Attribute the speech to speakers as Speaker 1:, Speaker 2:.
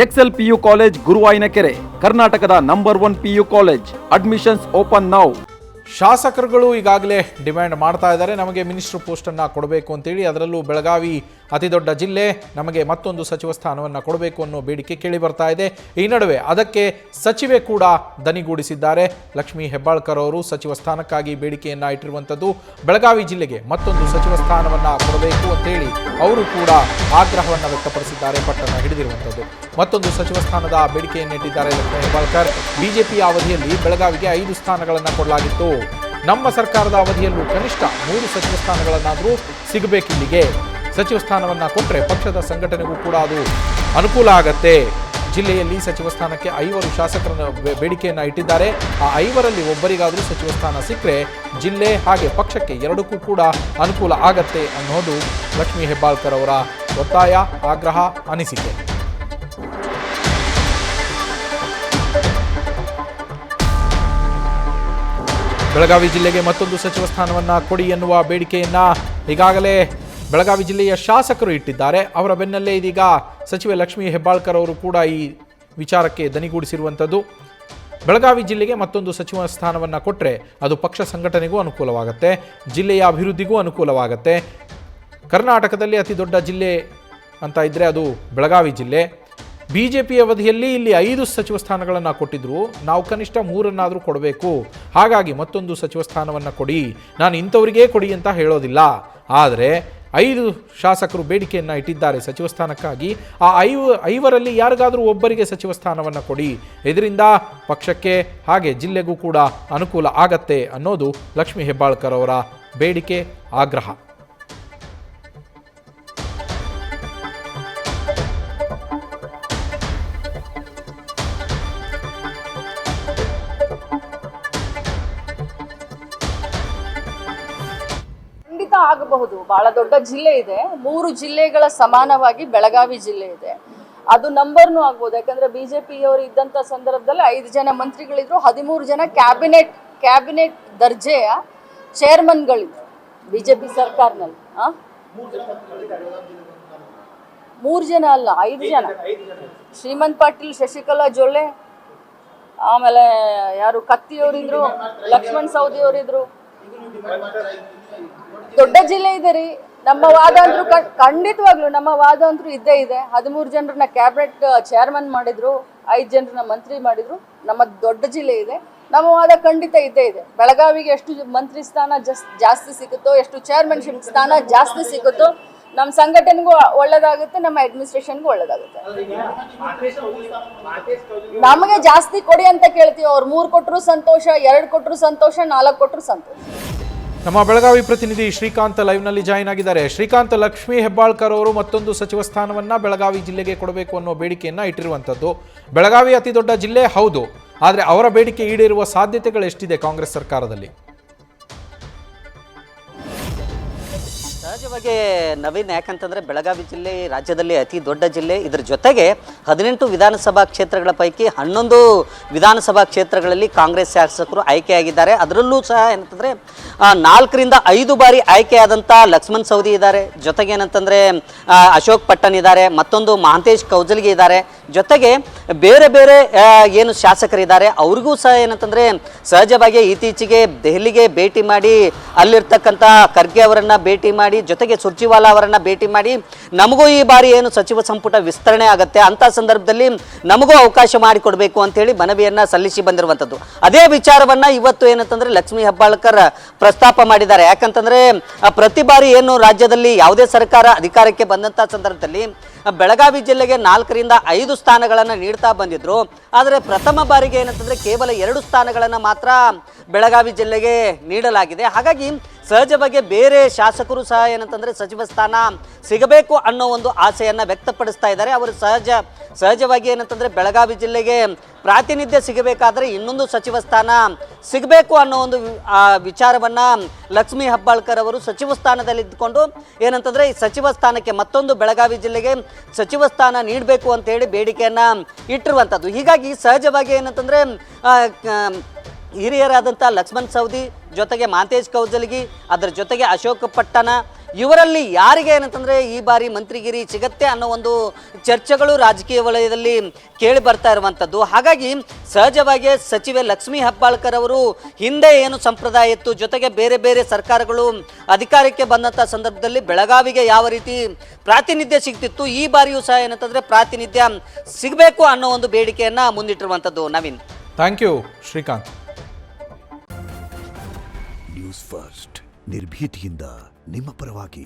Speaker 1: Excel PU college Guruvayanakere, ಕರ್ನಾಟಕದ number 1 PU college. Admissions open now.
Speaker 2: ಶಾಸಕರುಗಳು ಈಗಾಗಲೇ ಡಿಮ್ಯಾಂಡ್ ಮಾಡ್ತಾ ಇದ್ದಾರೆ, ನಮಗೆ ಮಿನಿಸ್ಟರ್ ಪೋಸ್ಟನ್ನು ಕೊಡಬೇಕು ಅಂತೇಳಿ. ಅದರಲ್ಲೂ ಬೆಳಗಾವಿ ಅತಿ ದೊಡ್ಡ ಜಿಲ್ಲೆ, ನಮಗೆ ಮತ್ತೊಂದು ಸಚಿವ ಸ್ಥಾನವನ್ನು ಕೊಡಬೇಕು ಅನ್ನೋ ಬೇಡಿಕೆ ಕೇಳಿ ಬರ್ತಾ ಇದೆ. ಈ ನಡುವೆ ಅದಕ್ಕೆ ಸಚಿವೆ ಕೂಡ ದನಿಗೂಡಿಸಿದ್ದಾರೆ. ಲಕ್ಷ್ಮೀ ಹೆಬ್ಬಾಳ್ಕರ್ ಅವರು ಸಚಿವ ಸ್ಥಾನಕ್ಕಾಗಿ ಬೇಡಿಕೆಯನ್ನು ಇಟ್ಟಿರುವಂಥದ್ದು. ಬೆಳಗಾವಿ ಜಿಲ್ಲೆಗೆ ಮತ್ತೊಂದು ಸಚಿವ ಸ್ಥಾನವನ್ನು ಕೊಡಬೇಕು ಅಂತೇಳಿ ಅವರು ಕೂಡ ಆಗ್ರಹವನ್ನು ವ್ಯಕ್ತಪಡಿಸಿದ್ದಾರೆ. ಪಟ್ಟಣ ಹಿಡಿದಿರುವಂಥದ್ದು ಮತ್ತೊಂದು ಸಚಿವ ಸ್ಥಾನದ ಬೇಡಿಕೆಯನ್ನು ಇಟ್ಟಿದ್ದಾರೆ ಲಕ್ಷ್ಮೀ ಹೆಬ್ಬಾಳ್ಕರ್. ಬಿಜೆಪಿಯ ಅವಧಿಯಲ್ಲಿ ಬೆಳಗಾವಿಗೆ 5 ಸ್ಥಾನಗಳನ್ನು ಕೊಡಲಾಗಿತ್ತು. ನಮ್ಮ ಸರ್ಕಾರದ ಅವಧಿಯಲ್ಲೂ ಕನಿಷ್ಠ 3 ಸಚಿವ ಸ್ಥಾನಗಳನ್ನಾದರೂ ಸಿಗಬೇಕಿಲ್ಲಿಗೆ. ಸಚಿವ ಸ್ಥಾನವನ್ನು ಕೊಟ್ಟರೆ ಪಕ್ಷದ ಸಂಘಟನೆಗೂ ಕೂಡ ಅದು ಅನುಕೂಲ ಆಗತ್ತೆ. ಜಿಲ್ಲೆಯಲ್ಲಿ ಸಚಿವ ಸ್ಥಾನಕ್ಕೆ 5 ಶಾಸಕರನ್ನು ಬೇಡಿಕೆಯನ್ನು ಇಟ್ಟಿದ್ದಾರೆ. ಆ 5ರಲ್ಲಿ ಒಬ್ಬರಿಗಾದರೂ ಸಚಿವ ಸ್ಥಾನ ಸಿಕ್ಕರೆ ಜಿಲ್ಲೆ ಹಾಗೆ ಪಕ್ಷಕ್ಕೆ ಎರಡಕ್ಕೂ ಕೂಡ ಅನುಕೂಲ ಆಗತ್ತೆ ಅನ್ನೋದು ಲಕ್ಷ್ಮೀ ಹೆಬ್ಬಾಳ್ಕರ್ ಅವರ ಒತ್ತಾಯ, ಆಗ್ರಹ, ಅನಿಸಿಕೆ. ಬೆಳಗಾವಿ ಜಿಲ್ಲೆಗೆ ಮತ್ತೊಂದು ಸಚಿವ ಸ್ಥಾನವನ್ನು ಕೊಡಿ ಎನ್ನುವ ಬೇಡಿಕೆಯನ್ನು ಈಗಾಗಲೇ ಬೆಳಗಾವಿ ಜಿಲ್ಲೆಯ ಶಾಸಕರು ಇಟ್ಟಿದ್ದಾರೆ. ಅವರ ಬೆನ್ನಲ್ಲೇ ಇದೀಗ ಸಚಿವೆ ಲಕ್ಷ್ಮೀ ಹೆಬ್ಬಾಳ್ಕರ್ ಅವರು ಕೂಡ ಈ ವಿಚಾರಕ್ಕೆ ದನಿಗೂಡಿಸಿರುವಂಥದ್ದು. ಬೆಳಗಾವಿ ಜಿಲ್ಲೆಗೆ ಮತ್ತೊಂದು ಸಚಿವ ಸ್ಥಾನವನ್ನು ಕೊಟ್ಟರೆ ಅದು ಪಕ್ಷ ಸಂಘಟನೆಗೂ ಅನುಕೂಲವಾಗುತ್ತೆ, ಜಿಲ್ಲೆಯ ಅಭಿವೃದ್ಧಿಗೂ ಅನುಕೂಲವಾಗುತ್ತೆ. ಕರ್ನಾಟಕದಲ್ಲಿ ಅತಿ ದೊಡ್ಡ ಜಿಲ್ಲೆ ಅಂತ ಇದ್ದರೆ ಅದು ಬೆಳಗಾವಿ ಜಿಲ್ಲೆ. ಬಿಜೆಪಿ ಅವಧಿಯಲ್ಲಿ ಇಲ್ಲಿ 5 ಸಚಿವ ಸ್ಥಾನಗಳನ್ನು ಕೊಟ್ಟಿದ್ರು, ನಾವು ಕನಿಷ್ಠ 3 ಕೊಡಬೇಕು. ಹಾಗಾಗಿ ಮತ್ತೊಂದು ಸಚಿವ ಸ್ಥಾನವನ್ನು ಕೊಡಿ, ನಾನು ಇಂಥವರಿಗೇ ಕೊಡಿ ಅಂತ ಹೇಳೋದಿಲ್ಲ. ಆದರೆ 5 ಶಾಸಕರು ಬೇಡಿಕೆಯನ್ನು ಇಟ್ಟಿದ್ದಾರೆ ಸಚಿವ ಸ್ಥಾನಕ್ಕಾಗಿ. ಆ 5ರಲ್ಲಿ ಯಾರಿಗಾದರೂ ಒಬ್ಬರಿಗೆ ಸಚಿವ ಸ್ಥಾನವನ್ನು ಕೊಡಿ, ಇದರಿಂದ ಪಕ್ಷಕ್ಕೆ ಹಾಗೆ ಜಿಲ್ಲೆಗೂ ಕೂಡ ಅನುಕೂಲ ಆಗತ್ತೆ ಅನ್ನೋದು ಲಕ್ಷ್ಮೀ ಹೆಬ್ಬಾಳ್ಕರ್ ಅವರ ಬೇಡಿಕೆ, ಆಗ್ರಹ.
Speaker 3: ಆಗಬಹುದು. ಬಹಳ ದೊಡ್ಡ ಜಿಲ್ಲೆ ಇದೆ, 3 ಜಿಲ್ಲೆಗಳ ಸಮಾನವಾಗಿ ಬೆಳಗಾವಿ ಜಿಲ್ಲೆ ಇದೆ. ಅದು ನಂಬರ್ನು ಆಗ್ಬೋದು. ಯಾಕಂದ್ರೆ ಬಿಜೆಪಿಯವರು ಇದ್ದಂತ ಸಂದರ್ಭದಲ್ಲಿ 5 ಜನ ಮಂತ್ರಿಗಳಿದ್ರು, 13 ಜನ ಕ್ಯಾಬಿನೆಟ್ ದರ್ಜೆಯ ಚೇರ್ಮನ್ಗಳಿದ್ರು ಬಿಜೆಪಿ ಸರ್ಕಾರನಲ್ಲಿ. 3 ಜನ ಅಲ್ಲ, 5 ಜನ. ಶ್ರೀಮಂತ್ ಪಾಟೀಲ್, ಶಶಿಕಲಾ ಜೊಲ್ಲೆ, ಆಮೇಲೆ ಯಾರು ಕತ್ತಿಯವರಿದ್ರು, ಲಕ್ಷ್ಮಣ್ ಸವದಿ ಅವರಿದ್ರು. ದೊಡ್ಡ ಜಿಲ್ಲೆ ಇದೆ ರೀ. ನಮ್ಮ ವಾದ ಅಂದ್ರೂ ಖಂಡಿತವಾಗ್ಲು ನಮ್ಮ ವಾದ ಅಂದ್ರೂ ಇದ್ದೇ ಇದೆ. 13 ಜನರನ್ನ ಕ್ಯಾಬಿನೆಟ್ ಚೇರ್ಮನ್ ಮಾಡಿದ್ರು, 5 ಜನರನ್ನ ಮಂತ್ರಿ ಮಾಡಿದ್ರು. ನಮ್ಮ ದೊಡ್ಡ ಜಿಲ್ಲೆ ಇದೆ, ನಮ್ಮ ವಾದ ಖಂಡಿತ ಇದ್ದೇ ಇದೆ. ಬೆಳಗಾವಿಗೆ ಎಷ್ಟು ಮಂತ್ರಿ ಸ್ಥಾನ ಜಾಸ್ತಿ ಸಿಗುತ್ತೋ, ಎಷ್ಟು ಚೇರ್ಮನ್ಶಿಪ್ ಸ್ಥಾನ ಜಾಸ್ತಿ ಸಿಗುತ್ತೋ, ನಮ್ಮ ಸಂಘಟನೆಗೂ ಒಳ್ಳೇದಾಗುತ್ತೆ, ನಮ್ಮ ಅಡ್ಮಿನಿಸ್ಟ್ರೇಷನ್ಗೂ ಒಳ್ಳೇದಾಗುತ್ತೆ. ನಮಗೆ ಜಾಸ್ತಿ ಕೊಡಿ ಅಂತ ಕೇಳ್ತೀವಿ. ಅವ್ರು 3 ಕೊಟ್ಟರು ಸಂತೋಷ, 2 ಕೊಟ್ಟರು ಸಂತೋಷ, 4 ಕೊಟ್ಟರು ಸಂತೋಷ.
Speaker 2: ನಮ್ಮ ಬೆಳಗಾವಿ ಪ್ರತಿನಿಧಿ ಶ್ರೀಕಾಂತ್ ಲೈವ್ನಲ್ಲಿ ಜಾಯಿನ್ ಆಗಿದ್ದಾರೆ. ಶ್ರೀಕಾಂತ್, ಲಕ್ಷ್ಮೀ ಹೆಬ್ಬಾಳ್ಕರ್ ಅವರು ಮತ್ತೊಂದು ಸಚಿವ ಸ್ಥಾನವನ್ನು ಬೆಳಗಾವಿ ಜಿಲ್ಲೆಗೆ ಕೊಡಬೇಕು ಅನ್ನೋ ಬೇಡಿಕೆಯನ್ನು ಇಟ್ಟಿರುವಂಥದ್ದು. ಬೆಳಗಾವಿ ಅತಿ ದೊಡ್ಡ ಜಿಲ್ಲೆ ಹೌದು, ಆದರೆ ಅವರ ಬೇಡಿಕೆ ಈಡೇರುವ ಸಾಧ್ಯತೆಗಳು ಎಷ್ಟಿದೆ ಕಾಂಗ್ರೆಸ್ ಸರ್ಕಾರದಲ್ಲಿ?
Speaker 4: ಸಹಜವಾಗಿ ನವೀನ್, ಯಾಕಂತಂದರೆ ಬೆಳಗಾವಿ ಜಿಲ್ಲೆ ರಾಜ್ಯದಲ್ಲಿ ಅತಿ ದೊಡ್ಡ ಜಿಲ್ಲೆ. ಇದರ ಜೊತೆಗೆ 18 ವಿಧಾನಸಭಾ ಕ್ಷೇತ್ರಗಳ ಪೈಕಿ 11 ವಿಧಾನಸಭಾ ಕ್ಷೇತ್ರಗಳಲ್ಲಿ ಕಾಂಗ್ರೆಸ್ ಶಾಸಕರು ಆಯ್ಕೆಯಾಗಿದ್ದಾರೆ. ಅದರಲ್ಲೂ ಸಹ ಏನಂತಂದರೆ 4ರಿಂದ 5 ಬಾರಿ ಆಯ್ಕೆಯಾದಂಥ ಲಕ್ಷ್ಮಣ್ ಸವದಿ ಇದ್ದಾರೆ, ಜೊತೆಗೆ ಏನಂತಂದರೆ ಅಶೋಕ್ ಪಟ್ಟಣ್ ಇದ್ದಾರೆ, ಮತ್ತೊಂದು ಮಹಾಂತೇಶ್ ಕೌಜಲ್ಗಿ ಇದ್ದಾರೆ, ಜೊತೆಗೆ ಬೇರೆ ಬೇರೆ ಏನು ಶಾಸಕರಿದ್ದಾರೆ ಅವ್ರಿಗೂ ಸಹ ಏನಂತಂದರೆ ಸಹಜವಾಗಿ ಇತ್ತೀಚೆಗೆ ದೆಹಲಿಗೆ ಭೇಟಿ ಮಾಡಿ ಅಲ್ಲಿರ್ತಕ್ಕಂಥ ಖರ್ಗೆ ಅವರನ್ನು ಭೇಟಿ ಮಾಡಿ, ಜೊತೆಗೆ ಸುರ್ಜಿವಾಲಾ ಅವರನ್ನು ಭೇಟಿ ಮಾಡಿ, ನಮಗೂ ಈ ಬಾರಿ ಏನು ಸಚಿವ ಸಂಪುಟ ವಿಸ್ತರಣೆ ಆಗುತ್ತೆ ಅಂಥ ಸಂದರ್ಭದಲ್ಲಿ ನಮಗೂ ಅವಕಾಶ ಮಾಡಿಕೊಡ್ಬೇಕು ಅಂತೇಳಿ ಮನವಿಯನ್ನು ಸಲ್ಲಿಸಿ ಬಂದಿರುವಂಥದ್ದು. ಅದೇ ವಿಚಾರವನ್ನು ಇವತ್ತು ಏನಂತಂದರೆ ಲಕ್ಷ್ಮೀ ಹೆಬ್ಬಾಳ್ಕರ್ ಪ್ರಸ್ತಾಪ ಮಾಡಿದ್ದಾರೆ. ಯಾಕಂತಂದರೆ ಪ್ರತಿ ಬಾರಿ ಏನು ರಾಜ್ಯದಲ್ಲಿ ಯಾವುದೇ ಸರ್ಕಾರ ಅಧಿಕಾರಕ್ಕೆ ಬಂದಂಥ ಸಂದರ್ಭದಲ್ಲಿ ಬೆಳಗಾವಿ ಜಿಲ್ಲೆಗೆ 4ರಿಂದ 5 ಸ್ಥಾನಗಳನ್ನು ನೀಡ್ತಾ ಬಂದಿದ್ರು. ಆದರೆ ಪ್ರಥಮ ಬಾರಿಗೆ ಏನಂತಂದರೆ ಕೇವಲ 2 ಸ್ಥಾನಗಳನ್ನು ಮಾತ್ರ ಬೆಳಗಾವಿ ಜಿಲ್ಲೆಗೆ ನೀಡಲಾಗಿದೆ. ಹಾಗಾಗಿ ಸಹಜವಾಗಿ ಬೇರೆ ಶಾಸಕರು ಸಹ ಏನಂತಂದರೆ ಸಚಿವ ಸ್ಥಾನ ಸಿಗಬೇಕು ಅನ್ನೋ ಒಂದು ಆಸೆಯನ್ನು ವ್ಯಕ್ತಪಡಿಸ್ತಾ ಇದ್ದಾರೆ. ಅವರು ಸಹಜವಾಗಿ ಏನಂತಂದರೆ ಬೆಳಗಾವಿ ಜಿಲ್ಲೆಗೆ ಪ್ರಾತಿನಿಧ್ಯ ಸಿಗಬೇಕಾದರೆ ಇನ್ನೊಂದು ಸಚಿವ ಸ್ಥಾನ ಸಿಗಬೇಕು ಅನ್ನೋ ಒಂದು ವಿಚಾರವನ್ನು ಲಕ್ಷ್ಮೀ ಹೆಬ್ಬಾಳ್ಕರ್ ಅವರು ಸಚಿವ ಸ್ಥಾನದಲ್ಲಿದ್ದುಕೊಂಡು ಏನಂತಂದರೆ ಈ ಸಚಿವ ಸ್ಥಾನಕ್ಕೆ ಮತ್ತೊಂದು ಬೆಳಗಾವಿ ಜಿಲ್ಲೆಗೆ ಸಚಿವ ಸ್ಥಾನ ನೀಡಬೇಕು ಅಂತೇಳಿ ಬೇಡಿಕೆಯನ್ನು ಇಟ್ಟಿರುವಂಥದ್ದು. ಹೀಗಾಗಿ ಸಹಜವಾಗಿ ಏನಂತಂದರೆ ಹಿರಿಯರಾದಂಥ ಲಕ್ಷ್ಮಣ್ ಸವದಿ ಜೊತೆಗೆ ಮಹಾಂತೇಶ್ ಕೌಜಲ್ಗಿ, ಅದರ ಜೊತೆಗೆ ಅಶೋಕ್ ಪಟ್ಟಣ, ಇವರಲ್ಲಿ ಯಾರಿಗೆ ಏನಂತಂದರೆ ಈ ಬಾರಿ ಮಂತ್ರಿಗಿರಿ ಸಿಗತ್ತೆ ಅನ್ನೋ ಒಂದು ಚರ್ಚೆಗಳು ರಾಜಕೀಯ ವಲಯದಲ್ಲಿ ಕೇಳಿ ಬರ್ತಾ ಇರುವಂಥದ್ದು. ಹಾಗಾಗಿ ಸಹಜವಾಗಿ ಸಚಿವೆ ಲಕ್ಷ್ಮೀ ಹೆಬ್ಬಾಳ್ಕರ್ ಅವರು ಹಿಂದೆ ಏನು ಸಂಪ್ರದಾಯ ಇತ್ತು, ಜೊತೆಗೆ ಬೇರೆ ಬೇರೆ ಸರ್ಕಾರಗಳು ಅಧಿಕಾರಕ್ಕೆ ಬಂದಂಥ ಸಂದರ್ಭದಲ್ಲಿ ಬೆಳಗಾವಿಗೆ ಯಾವ ರೀತಿ ಪ್ರಾತಿನಿಧ್ಯ ಸಿಗ್ತಿತ್ತು, ಈ ಬಾರಿಯೂ ಸಹ ಏನಂತಂದರೆ ಪ್ರಾತಿನಿಧ್ಯ ಸಿಗಬೇಕು ಅನ್ನೋ ಒಂದು ಬೇಡಿಕೆಯನ್ನು ಮುಂದಿಟ್ಟಿರುವಂಥದ್ದು. Naveen,
Speaker 2: thank you Srikanth.
Speaker 5: News first ನಿರ್ಭೀತಿಯಿಂದ ನಿಮ್ಮ ಪರವಾಗಿ.